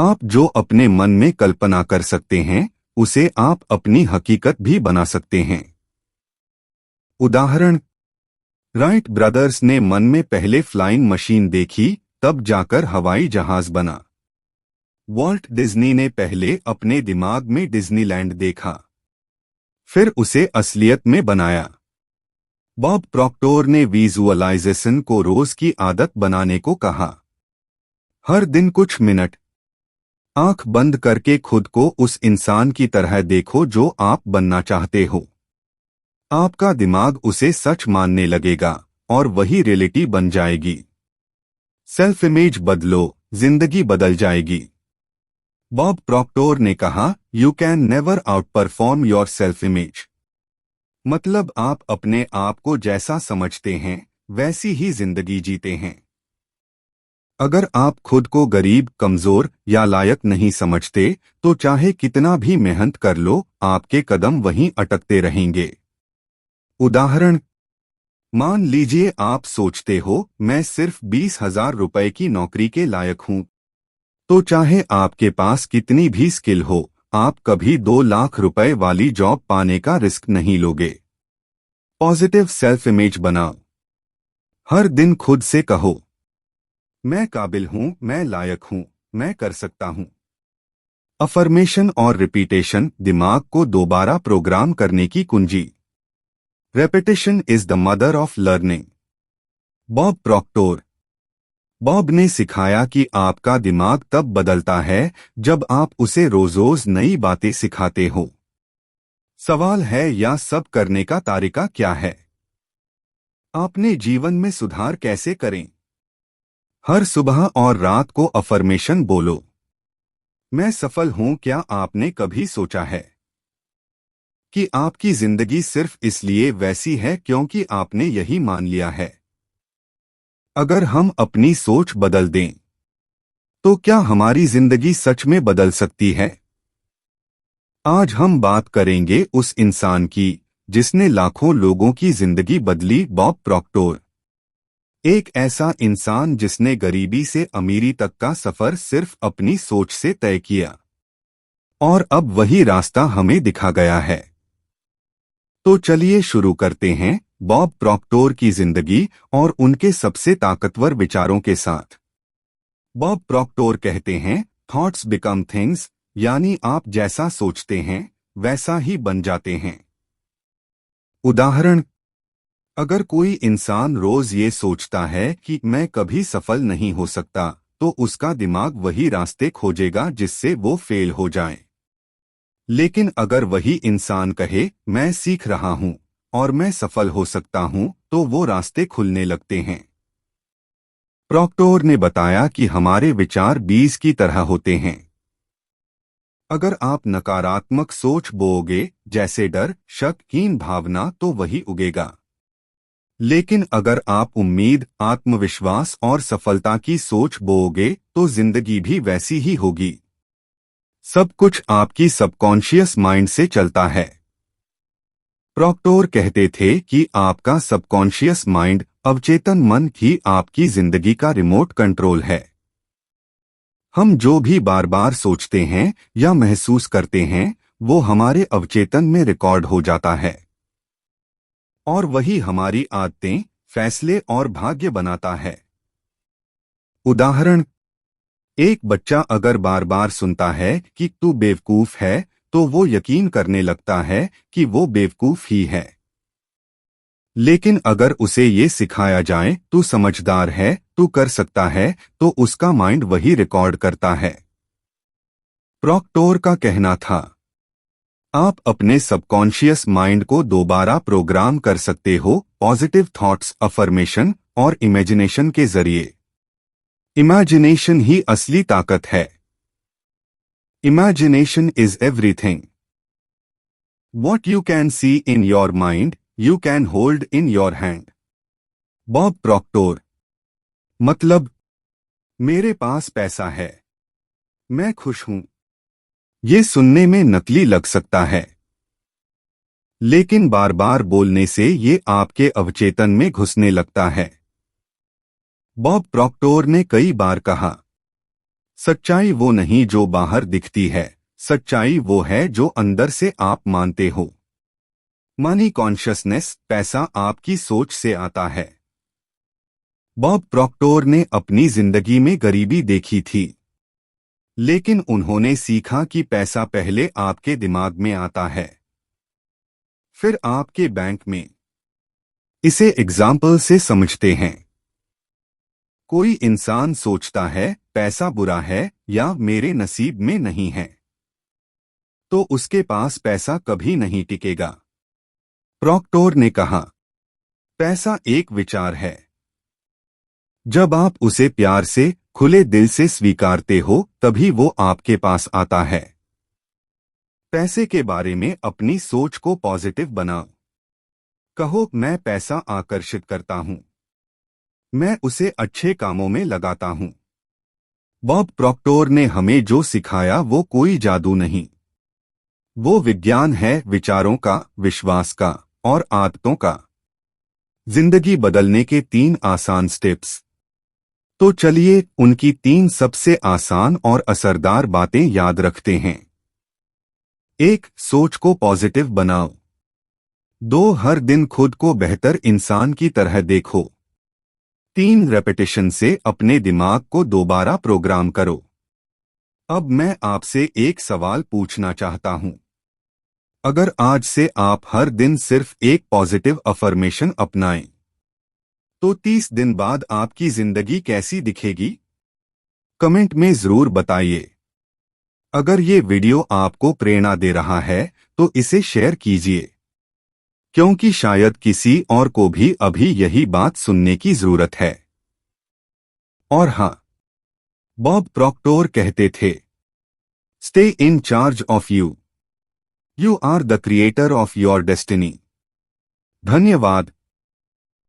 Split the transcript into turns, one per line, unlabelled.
आप जो अपने मन में कल्पना कर सकते हैं उसे आप अपनी हकीकत भी बना सकते हैं। उदाहरण, राइट ब्रदर्स ने मन में पहले फ्लाइंग मशीन देखी, तब जाकर हवाई जहाज बना। वॉल्ट डिज्नी ने पहले अपने दिमाग में डिज्नीलैंड देखा, फिर उसे असलियत में बनाया। बॉब प्रॉक्टर ने विजुअलाइजेशन को रोज की आदत बनाने को कहा। हर दिन कुछ मिनट आंख बंद करके खुद को उस इंसान की तरह देखो जो आप बनना चाहते हो। आपका दिमाग उसे सच मानने लगेगा और वही रियलिटी बन जाएगी। सेल्फ इमेज बदलो, जिंदगी बदल जाएगी। बॉब प्रॉक्टर ने कहा, you can never out perform your self image. मतलब आप अपने आप को जैसा समझते हैं वैसी ही जिंदगी जीते हैं। अगर आप खुद को गरीब, कमजोर या लायक नहीं समझते तो चाहे कितना भी मेहनत कर लो, आपके कदम वहीं अटकते रहेंगे। उदाहरण, मान लीजिए आप सोचते हो मैं सिर्फ 20,000 रुपए की नौकरी के लायक हूं, तो चाहे आपके पास कितनी भी स्किल हो, आप कभी 2 लाख रुपए वाली जॉब पाने का रिस्क नहीं लोगे। पॉजिटिव सेल्फ इमेज बनाओ। हर दिन खुद से कहो, मैं काबिल हूं, मैं लायक हूं, मैं कर सकता हूं। अफर्मेशन और रिपीटेशन दिमाग को दोबारा प्रोग्राम करने की कुंजी। Repetition is the mother of learning. Bob Procter. Bob ने सिखाया कि आपका दिमाग तब बदलता है जब आप उसे रोज रोज नई बातें सिखाते हो। सवाल है, या सब करने का तरीका क्या है? अपने जीवन में सुधार कैसे करें? हर सुबह और रात को अफर्मेशन बोलो, मैं सफल हूं। क्या आपने कभी सोचा है कि आपकी जिंदगी सिर्फ इसलिए वैसी है क्योंकि आपने यही मान लिया है? अगर हम अपनी सोच बदल दें तो क्या हमारी जिंदगी सच में बदल सकती है? आज हम बात करेंगे उस इंसान की जिसने लाखों लोगों की जिंदगी बदली, बॉब प्रॉक्टर। एक ऐसा इंसान जिसने गरीबी से अमीरी तक का सफर सिर्फ अपनी सोच से तय किया, और अब वही रास्ता हमें दिखा गया है। तो चलिए शुरू करते हैं बॉब प्रॉक्टर की जिंदगी और उनके सबसे ताकतवर विचारों के साथ। बॉब प्रॉक्टर कहते हैं, थॉट्स बिकम थिंग्स, यानी आप जैसा सोचते हैं वैसा ही बन जाते हैं। उदाहरण, अगर कोई इंसान रोज ये सोचता है कि मैं कभी सफल नहीं हो सकता, तो उसका दिमाग वही रास्ते खोजेगा जिससे वो फेल हो जाए। लेकिन अगर वही इंसान कहे, मैं सीख रहा हूं और मैं सफल हो सकता हूं, तो वो रास्ते खुलने लगते हैं। प्रॉक्टर ने बताया कि हमारे विचार बीज की तरह होते हैं। अगर आप नकारात्मक सोच बोओगे, जैसे डर, शक, हीन भावना, तो वही उगेगा। लेकिन अगर आप उम्मीद, आत्मविश्वास और सफलता की सोच बोओगे तो जिंदगी भी वैसी ही होगी। सब कुछ आपकी सबकॉन्शियस माइंड से चलता है। प्रॉक्टर कहते थे कि आपका सबकॉन्शियस माइंड, अवचेतन मन, ही आपकी जिंदगी का रिमोट कंट्रोल है। हम जो भी बार बार सोचते हैं या महसूस करते हैं वो हमारे अवचेतन में रिकॉर्ड हो जाता है, और वही हमारी आदतें, फैसले और भाग्य बनाता है। उदाहरण, एक बच्चा अगर बार बार सुनता है कि तू बेवकूफ है, तो वो यकीन करने लगता है कि वो बेवकूफ ही है। लेकिन अगर उसे ये सिखाया जाए तू समझदार है, तू कर सकता है, तो उसका माइंड वही रिकॉर्ड करता है। प्रॉक्टर का कहना था, आप अपने सबकॉन्शियस माइंड को दोबारा प्रोग्राम कर सकते हो पॉजिटिव थॉट्स, अफर्मेशन और इमेजिनेशन के जरिए। इमेजिनेशन ही असली ताकत है। Imagination is everything. What you can see in your mind, you can hold in your hand. Bob Procter. मतलब, मेरे पास पैसा है, मैं खुश हूं। ये सुनने में नकली लग सकता है, लेकिन बार बार बोलने से ये आपके अवचेतन में घुसने लगता है। बॉब प्रॉक्टर ने कई बार कहा, सच्चाई वो नहीं जो बाहर दिखती है, सच्चाई वो है जो अंदर से आप मानते हो। मनी कॉन्शियसनेस, पैसा आपकी सोच से आता है। बॉब प्रॉक्टर ने अपनी जिंदगी में गरीबी देखी थी, लेकिन उन्होंने सीखा कि पैसा पहले आपके दिमाग में आता है, फिर आपके बैंक में। इसे एग्जाम्पल से समझते हैं। कोई इंसान सोचता है पैसा बुरा है या मेरे नसीब में नहीं है, तो उसके पास पैसा कभी नहीं टिकेगा। प्रॉक्टर ने कहा, पैसा एक विचार है। जब आप उसे प्यार से, खुले दिल से स्वीकारते हो, तभी वो आपके पास आता है। पैसे के बारे में अपनी सोच को पॉजिटिव बनाओ। कहो, मैं पैसा आकर्षित करता हूं, मैं उसे अच्छे कामों में लगाता हूं। बॉब प्रॉक्टर ने हमें जो सिखाया वो कोई जादू नहीं, वो विज्ञान है, विचारों का, विश्वास का और आदतों का। जिंदगी बदलने के 3 आसान स्टेप्स। तो चलिए उनकी 3 सबसे आसान और असरदार बातें याद रखते हैं। 1. सोच को पॉजिटिव बनाओ। 2. हर दिन खुद को बेहतर इंसान की तरह देखो। 3. रेपिटेशन से अपने दिमाग को दोबारा प्रोग्राम करो। अब मैं आपसे एक सवाल पूछना चाहता हूं। अगर आज से आप हर दिन सिर्फ एक पॉजिटिव अफर्मेशन अपनाएं, तो 30 दिन बाद आपकी जिंदगी कैसी दिखेगी? कमेंट में जरूर बताइए। अगर ये वीडियो आपको प्रेरणा दे रहा है तो इसे शेयर कीजिए, क्योंकि शायद किसी और को भी अभी यही बात सुनने की जरूरत है। और हाँ, बॉब प्रॉक्टर कहते थे, stay in charge of you. You are the creator of your destiny. धन्यवाद।